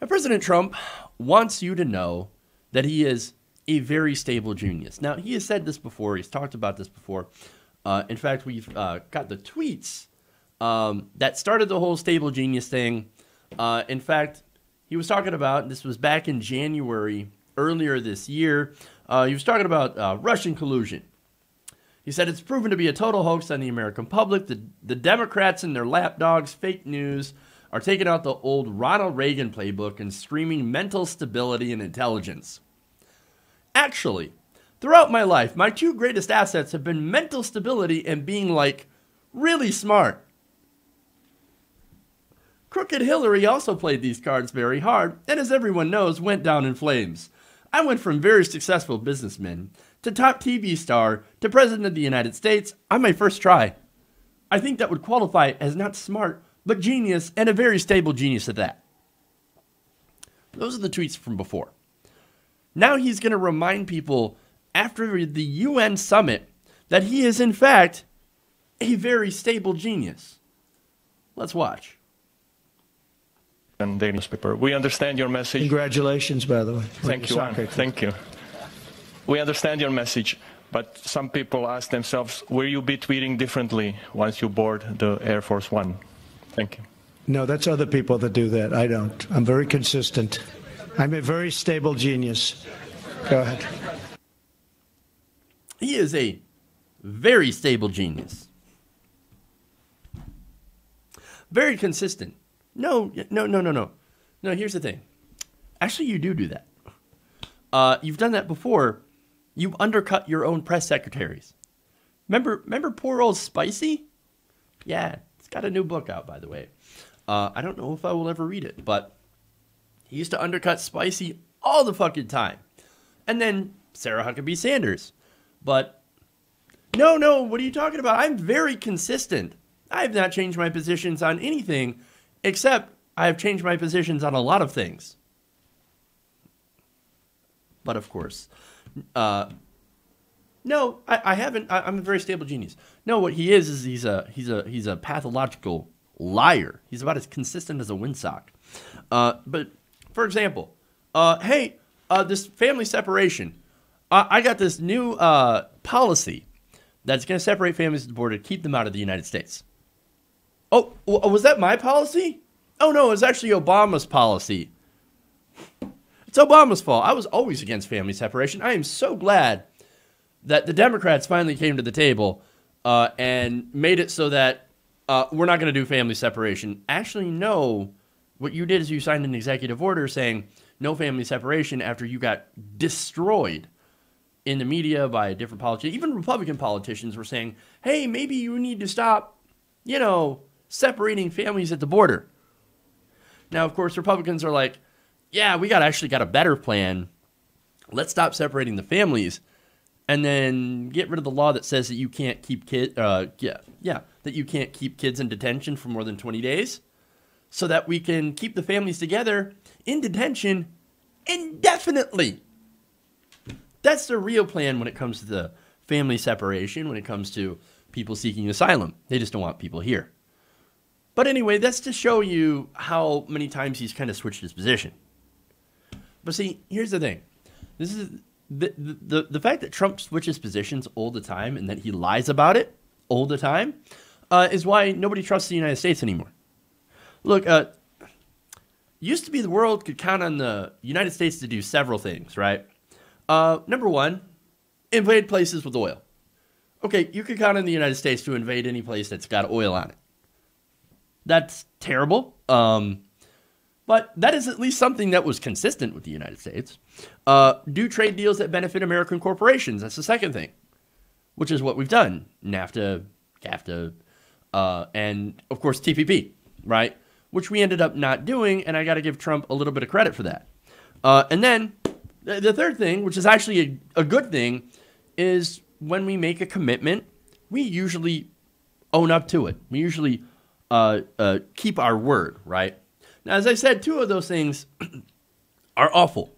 President Trump wants you to know that he is a very stable genius. Now, he has said this before. He's talked about this before. In fact, we've got the tweets that started the whole stable genius thing. In fact, he was talking about, this was back in January, earlier this year, he was talking about Russian collusion. He said it's proven to be a total hoax on the American public. The Democrats and their lapdogs, fake news, are taking out the old Ronald Reagan playbook and screaming mental stability and intelligence. Actually, throughout my life, my two greatest assets have been mental stability and being, like, really smart. Crooked Hillary also played these cards very hard, and as everyone knows, went down in flames. I went from very successful businessman to top TV star to president of the United States on my first try. I think that would qualify as not smart, but genius, and a very stable genius at that. Those are the tweets from before. Now he's going to remind people after the UN summit that he is, in fact, a very stable genius. Let's watch. And daily newspaper. We understand your message. Congratulations, by the way. Thank you. Thank you. We understand your message, but some people ask themselves, will you be tweeting differently once you board the Air Force One? Thank you. No, that's other people that do that. I don't. I'm very consistent. I'm a very stable genius. Go ahead. He is a very stable genius. Very consistent. No. No, here's the thing. Actually, you do that. You've done that before. You've undercut your own press secretaries. Remember poor old Spicy? Yeah, he's got a new book out, by the way. I don't know if I will ever read it, but he used to undercut Spicy all the fucking time. And then Sarah Huckabee Sanders. But no, what are you talking about? I'm very consistent. I have not changed my positions on anything, except I have changed my positions on a lot of things. But of course, no, I haven't. I'm a very stable genius. No, what he is he's a pathological liar. He's about as consistent as a windsock. But for example, hey, this family separation. I got this new policy that's going to separate families at the border, keep them out of the United States. Oh, was that my policy? Oh, no, it was actually Obama's policy. It's Obama's fault. I was always against family separation. I am so glad that the Democrats finally came to the table and made it so that we're not going to do family separation. Actually, no. What you did is you signed an executive order saying no family separation after you got destroyed in the media by different politicians. Even Republican politicians were saying, hey, maybe you need to stop, separating families at the border. Now, of course, Republicans are like, yeah, we actually got a better plan. Let's stop separating the families and then get rid of the law that says that you can't keep that you can't keep kids in detention for more than 20 days so that we can keep the families together in detention indefinitely. That's the real plan when it comes to the family separation, when it comes to people seeking asylum. They just don't want people here. But anyway, that's to show you how many times he's kind of switched his position. But see, here's the thing. This is the fact that Trump switches positions all the time and that he lies about it all the time is why nobody trusts the United States anymore. Look, used to be the world could count on the United States to do several things, right? Number one, invade places with oil. Okay, you could count on the United States to invade any place that's got oil on it. That's terrible. But that is at least something that was consistent with the United States. Do trade deals that benefit American corporations. That's the second thing, which is what we've done. NAFTA, CAFTA, and, of course, TPP, right? Which we ended up not doing, and I got to give Trump a little bit of credit for that. And then the third thing, which is actually a good thing, is when we make a commitment, we usually own up to it. We usually keep our word, right? Now, as I said, two of those things are awful.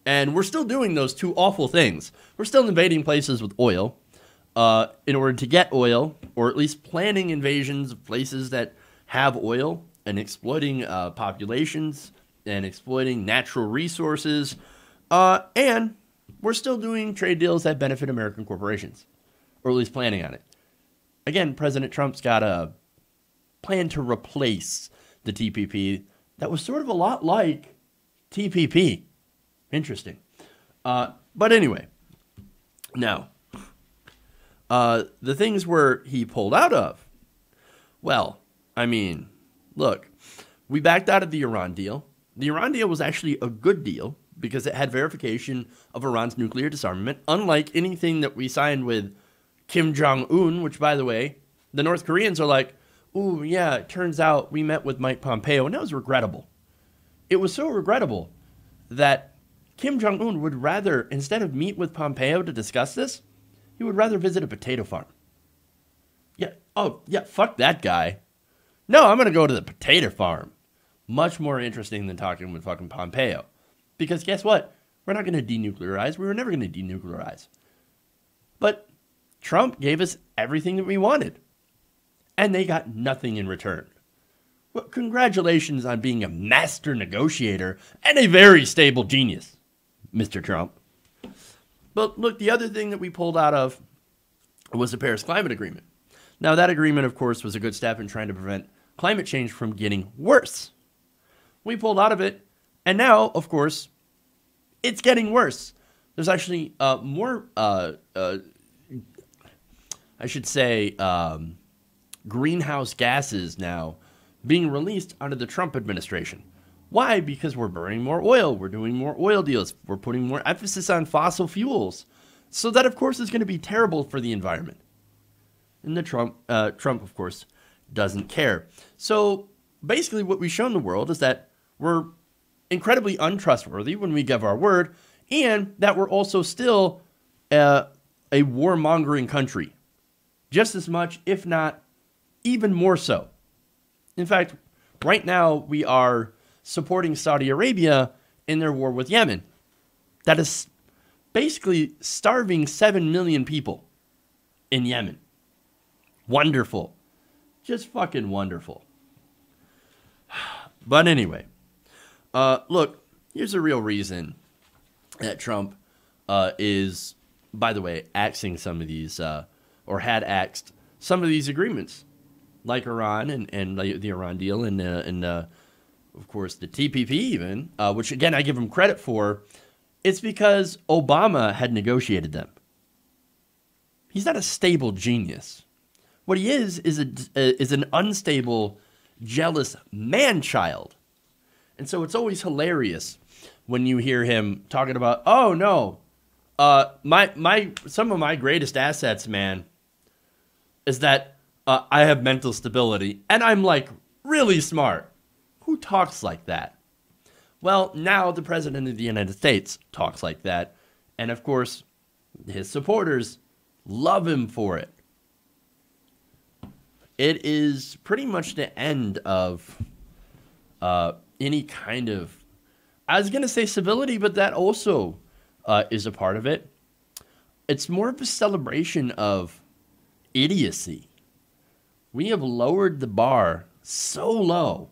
And we're still doing those two awful things. We're still invading places with oil in order to get oil, or at least planning invasions of places that have oil and exploiting populations and exploiting natural resources. And we're still doing trade deals that benefit American corporations, or at least planning on it. Again, President Trump's got a plan to replace the TPP that was sort of a lot like TPP. Interesting. But anyway, now, the things where he pulled out of, well, I mean, look, we backed out of the Iran deal. The Iran deal was actually a good deal because it had verification of Iran's nuclear disarmament, unlike anything that we signed with Kim Jong-un, which, by the way, the North Koreans are like, ooh, yeah, it turns out we met with Mike Pompeo, and that was regrettable. It was so regrettable that Kim Jong-un would rather, instead of meet with Pompeo to discuss this, he would rather visit a potato farm. Yeah, oh, yeah, fuck that guy. No, I'm going to go to the potato farm. Much more interesting than talking with fucking Pompeo. Because guess what? We're not going to denuclearize. We were never going to denuclearize. But Trump gave us everything that we wanted. And they got nothing in return. Well, congratulations on being a master negotiator and a very stable genius, Mr. Trump. But look, the other thing that we pulled out of was the Paris Climate Agreement. Now, that agreement, of course, was a good step in trying to prevent climate change from getting worse. We pulled out of it, and now, of course, it's getting worse. There's actually more, I should say, greenhouse gases now being released under the Trump administration. Why? Because we're burning more oil. We're doing more oil deals. We're putting more emphasis on fossil fuels. So that, of course, is going to be terrible for the environment. And the Trump, of course, doesn't care. So basically what we've shown the world is that we're incredibly untrustworthy when we give our word, and that we're also still a warmongering country. Just as much, if not even more so. In fact, right now we are supporting Saudi Arabia in their war with Yemen. That is basically starving 7 million people in Yemen. Wonderful. Just fucking wonderful. But anyway, look, here's a real reason that Trump is, by the way, axing some of these, or had axed some of these agreements, like Iran and the Iran deal and of course, the TPP even, which, again, I give him credit for. It's because Obama had negotiated them. He's not a stable genius. What he is an unstable, jealous man-child. And so it's always hilarious when you hear him talking about, oh, no, some of my greatest assets, man, is that I have mental stability, and I'm, like, really smart. Who talks like that? Well, now the President of the United States talks like that, and, of course, his supporters love him for it. It is pretty much the end of any kind of, I was going to say civility, but that also is a part of it. It's more of a celebration of idiocy. We have lowered the bar so low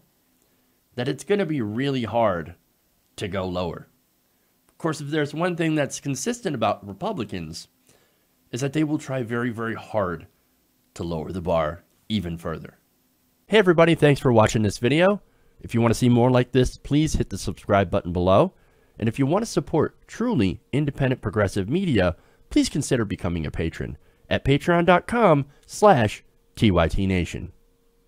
that it's going to be really hard to go lower. Of course, if there's one thing that's consistent about Republicans, is that they will try very, very hard to lower the bar even further. Hey everybody, thanks for watching this video. If you want to see more like this, please hit the subscribe button below. And if you want to support truly independent progressive media, please consider becoming a patron at patreon.com/TYTNation.